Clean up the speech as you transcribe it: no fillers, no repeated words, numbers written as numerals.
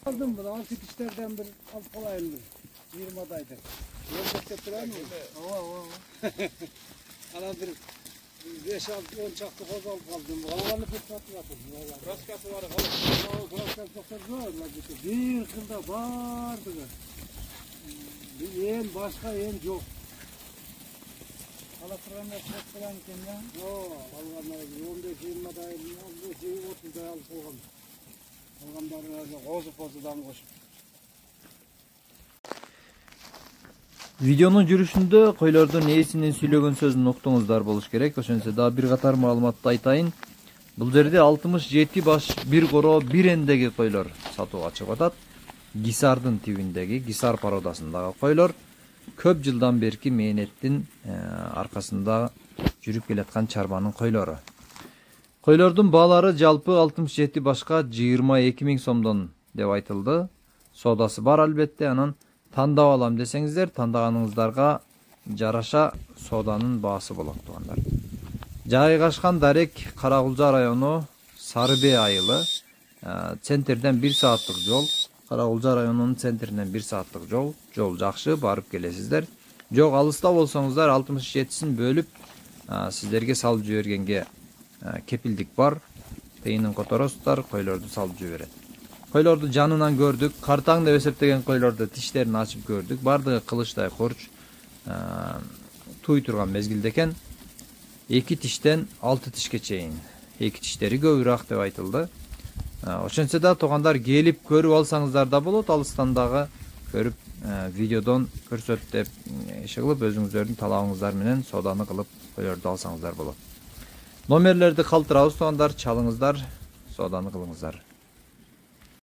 Aldım bunu, 6 kişilerden bir alıp olayım. 20 adaydı. Yolda duran mı? Ana bir 5-6-10 çaktı koz alıp aldım. Havalarını pek tatlı yapıldı. Kraskası var. Kraskası doktor zor. Bir yılda vardı. Yen başka yen yok. Alatıranda ses falan iken ya. Alganlara 15-20 adayım. 30 day alıp olgan. Alganları kozu-kozudan koşup. Видеонун жүрүшүндө койлордун ээсинин сүйлөгөн сөзүн уктуңуздар болуш керек. Ошентсе дагы бир катар маалыматты айтайын. Бул жерде 67 баш бир коро бир эндеги койлор сатууга чыгып атат. Гисардын тибиндеги, Гисар породасындагы койлор көп жылдан берки мээнеттин аркасында жүрүп келаткан чарбанын койлору. Койлордун баалары жалпы 67 башка 22 000 сомдон деп айтылды. Содасы бар албетте, анан тандап алам десеңиздер, тандаганыңыздарга жараша соданын баасы болот тугандар. Жайгашкан дарек Каракулжа району, Сары Бээ айылы. Центрден 1 сааттык жол. Каракулжа районунун центринен 1 сааттык жол. Жол жакшы, барып келесиздер. Жок, алыста болсоңуздар 67-син бөлүп сиздерге салып жибергенге кепилдик бар. Тыйынын которосуздар, койлорду салып жиберет. Койлорду жанынан көрдүк. Картаң деп эсептеген койлорду тиштерин ачып көрдүк. Бардыгы кылычтай корч туй турган мезгилде экен. 2 тиштен 6 тишке чейин. 2 тиштери көбүрөөк деп айтылды. Ошентсе да туугандар келип көрүп алсаңыздар да болот. Алыстан дагы көрүп видеодон көрсөт деп иш кылып өзүңүздөрдүн талабыңыздар менен соданы кылып койлорду алсаңыздар болот. Номерлерди калтырабыз туугандар, чалыңыздар, соданы кылыңыздар.